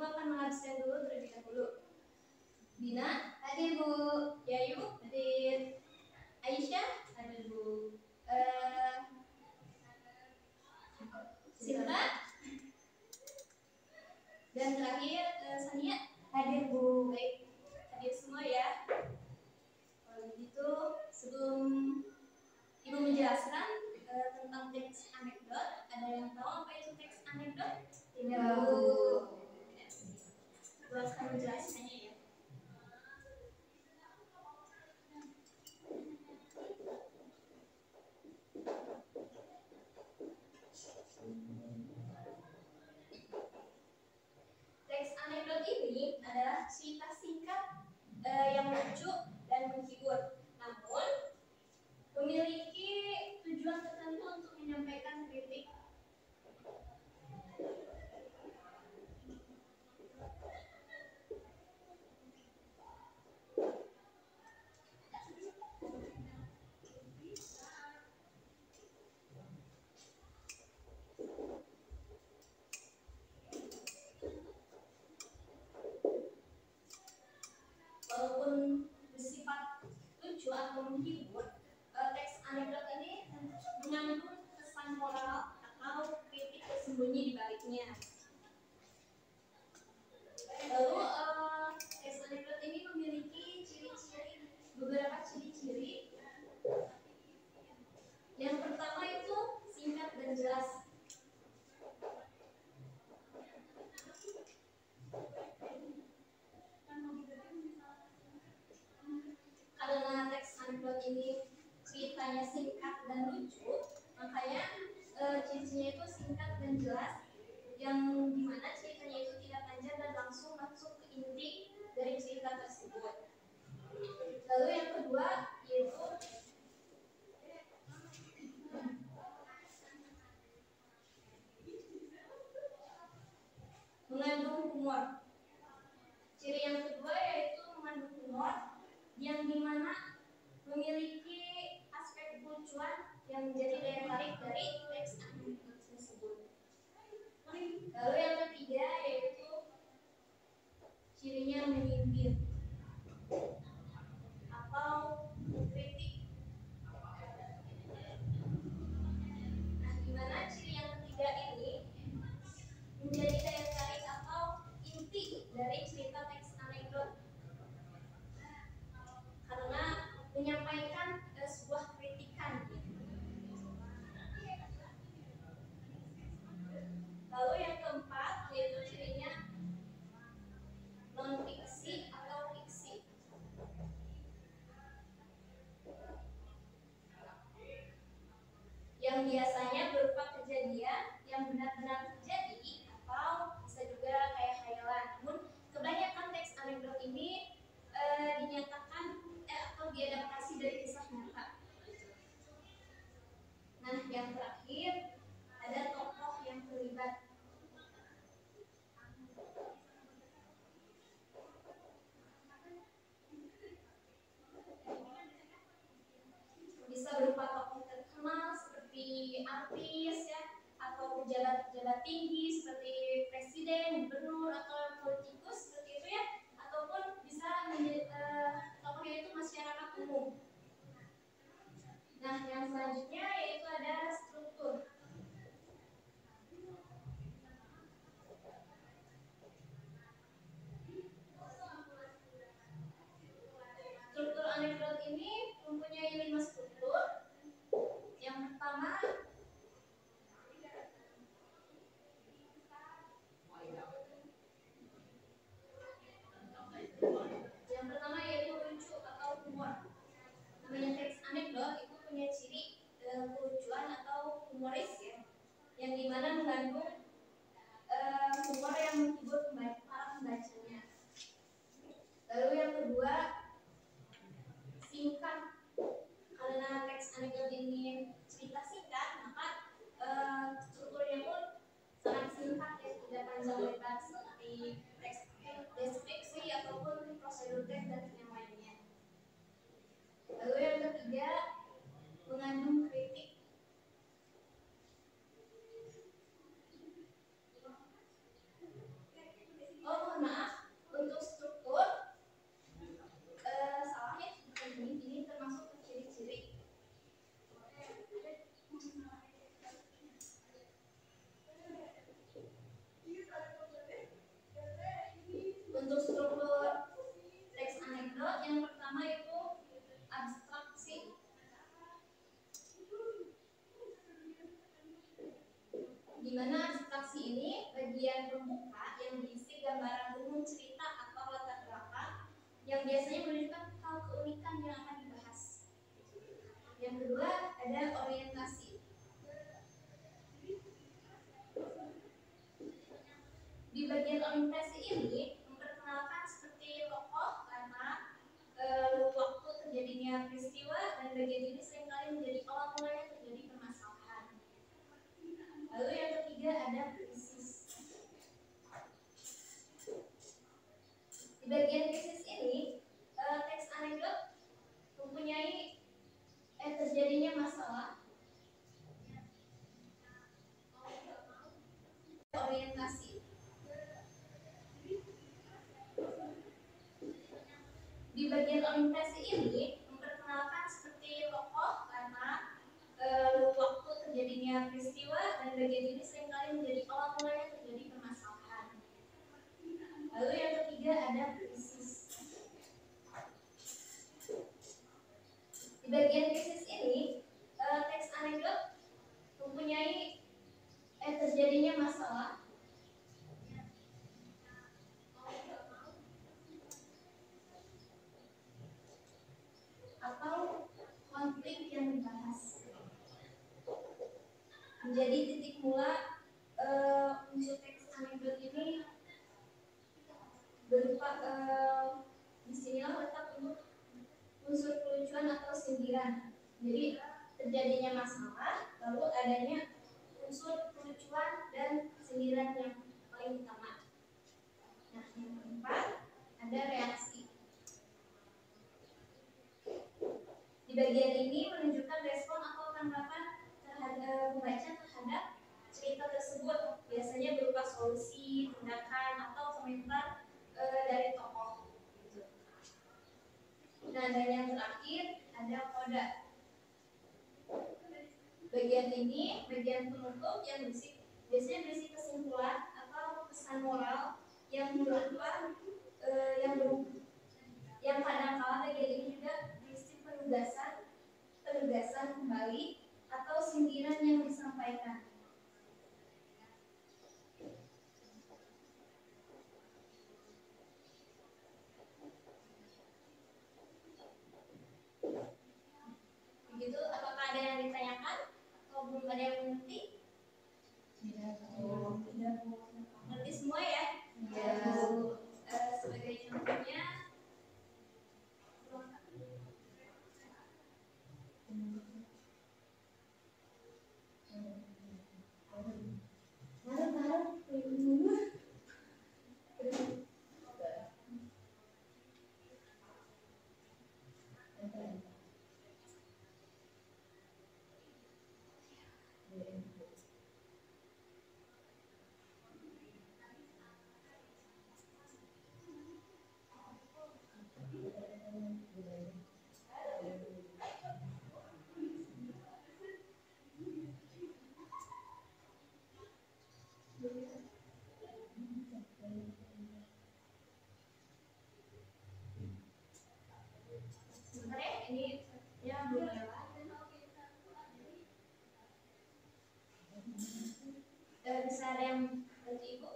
akan mengabsen dulu terlebih dahulu. Dina, hadir Bu. Yayu, hadir. Aisyah, hadir Bu. Sinta. Dan terakhir Sania, hadir Bu. Baik, hadir semua ya. Kalau begitu, sebelum Ibu menjelaskan tentang teks anekdot, ada yang tahu apa itu teks anekdot? Tidak, Bu. Ibu akan menjelaskannya ya. Teks anekdot ini adalah cerita singkat yang lucu dan menghibur, namun memiliki tujuan tertentu untuk menyampaikan kritik. Walaupun bersifat lucu atau menghibur, teks anekdot ini mengandung pesan moral atau kritik tersembunyi di baliknya. Lalu teks anekdot ini memiliki beberapa ciri-ciri. Yang pertama itu singkat dan jelas. Karena teks anekdot ini ceritanya singkat dan lucu, makanya ciri-cirinya itu singkat dan jelas, yang dimana ceritanya itu tidak panjang dan langsung masuk ke inti dari cerita tersebut. Lalu yang kedua yaitu mengandung humor. Ciri yang kedua yaitu mengandung humor, yang dimana memiliki aspek kelucuan yang menjadi daya tarik dari teks anekdot tersebut. Lalu yang ketiga yaitu cirinya menyindir atau mengkritik. Nah, dimana ciri yang ketiga ini menjadi daya tarik atau inti dari cerita teks anekdot, karena menyampaikan sebuah kritikan. Lalu yang keempat yaitu cirinya non fiksi atau fiksi. Yang biasanya berupa kejadian yang benar-benar terjadi atau bisa juga kayak khayalan. Namun kebanyakan teks anekdot ini dinyatakan atau diadaptasi dari kisah nyata. Nah, yang terakhir ada tokoh yang terlibat. Bisa berupa tokoh terkenal seperti artis ya, atau pejabat-pejabat tinggi seperti presiden, gubernur, atau politikus seperti itu ya, ataupun bisa tokohnya itu masyarakat umum. Nah, yang selanjutnya yaitu ada struktur. Struktur anekdot ini mempunyai 5 struktur. Yang pertama yaitu lucu atau humor. Namanya teks anekdot itu punya ciri kelucuan atau humoris ya, yang dimana mengandung humor yang menghibur para pembacanya. Lalu yang kedua singkat. Karena teks anekdot ini cerita singkat, maka strukturnya pun sangat singkat ya, tidak panjang lebar seperti teks deskripsi ataupun prosedur teks dan yang lainnya. Lalu yang ketiga mengandung kritik. Oh, Yang kedua ada orientasi. Di bagian orientasi ini memperkenalkan seperti tokoh karena waktu terjadinya peristiwa, dan bagian ini seringkali menjadi awal mulanya terjadi permasalahan. Lalu yang ketiga ada krisis. Di bagian krisis ini teks anekdot mempunyai terjadinya masalah, orientasi. Di bagian orientasi ini memperkenalkan seperti tokoh karena waktu terjadinya peristiwa, dan bagian ini seringkali menjadi awal mulanya terjadi permasalahan. Lalu yang ketiga ada krisis. Di bagian krisis ini teks anekdot mempunyai terjadinya masalah, atau konflik yang dibahas. Menjadi titik mula unsur teks anekdot ini berupa disinilah letak untuk unsur kelucuan atau sindiran. Jadi terjadinya masalah, lalu adanya unsur kelucuan dan sindiran yang paling utama. Nah, yang keempat ada reaksi. Di bagian ini menunjukkan respon atau tanggapan terhadap pembaca terhadap cerita tersebut, biasanya berupa solusi, tindakan, atau komentar dari tokoh. Nah, dan yang terakhir ada koda. Bagian ini bagian penutup yang biasanya berisi kesimpulan atau pesan moral yang berupa yang kadang-kala bagian ini juga berisi penegasan kembali atau sindiran yang disampaikan. Begitu, apakah ada yang ditanyakan atau belum ada yang mengerti? Ngerti semua ya? Sebagai contohnya sebentar ya, ini ya belum lewat. Bisa ada yang bantu ibu?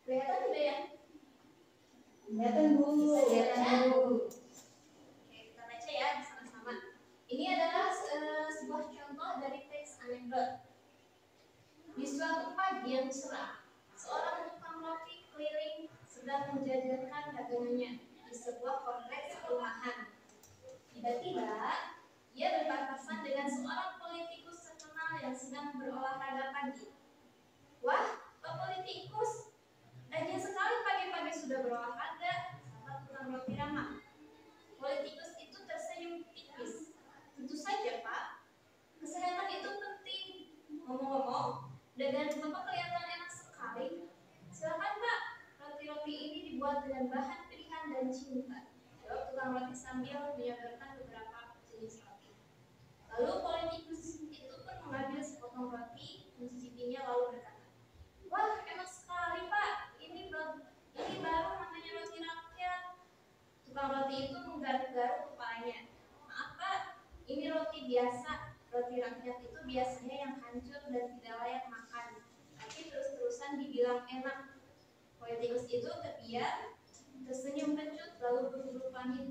Kelihatan tidak ya? Kelihatan Bu. Kelihatan Bu. Oke, kita baca ya bersama-sama. Ini adalah sebuah contoh dari teks anekdot. Di suatu pagi yang cerah, seorang tukang roti keliling sedang menjajakan dagangannya di sebuah kompleks perumahan. Tiba-tiba, ia berpapasan dengan seorang politikus terkenal yang sedang berolahraga pagi. Wah, Pak Politikus, rajin sekali pagi-pagi sudah berolahraga, sahabat tukang roti ramah. Politikus sambil menyodorkan beberapa jenis roti. Lalu politikus itu pun mengambil sepotong roti, mencicipinya lalu berkata, "Wah, enak sekali Pak, ini baru namanya roti rakyat." Tukang roti itu menggaruk-garuk kepalanya. "Maaf Pak, ini roti biasa. Roti rakyat itu biasanya yang hancur dan tidak layak makan." Tapi terus-terusan dibilang enak. Politikus itu terdiam, tersenyum kecut, lalu berburu pamit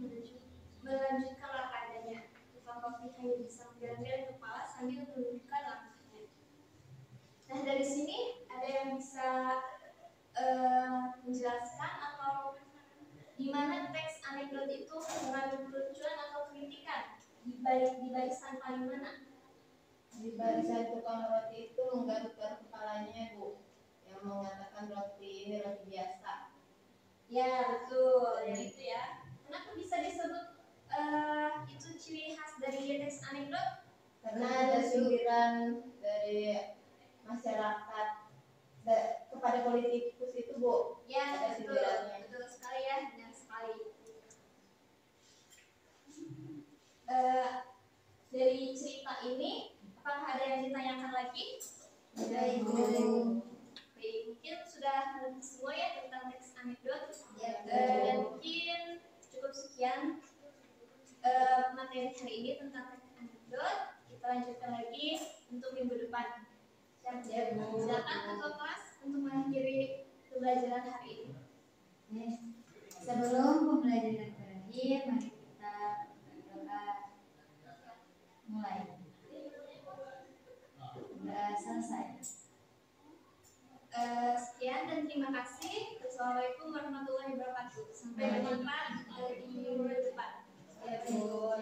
melanjutkan langkahnya. Tukang roti hanya bisa menggeleng-geleng kepala sambil menunjukkan langkahnya. Nah, dari sini ada yang bisa menjelaskan atau di mana teks anekdot itu mengandung kelucuan atau kritikan di barisan paling mana? Di barisan tukang roti itu menggaruk-garuk kepalanya, Bu, yang mengatakan roti ini roti biasa. Ya, betul, yang itu ya. Kenapa bisa disebut itu ciri khas dari teks anekdot? Karena ada sindiran dari masyarakat kepada politikus itu, Bu. Ya, ada betul, sindirannya. betul sekali ya, benar sekali. Dari cerita ini, apakah ada yang ditanyakan lagi? Baik, mungkin sudah mengerti semua ya tentang teks anekdot. Dan mungkin cukup sekian materi hari ini tentang teks anekdot. Kita lanjutkan lagi untuk minggu depan. Silakan ketua kelas untuk mengakhiri pembelajaran hari ini. Sebelum pembelajaran berakhir, mari kita berdoa. Mulai. Sudah selesai. Sekian dan terima kasih. Wassalamualaikum warahmatullahi wabarakatuh. Sampai jumpa di minggu depan. Ya, Bu.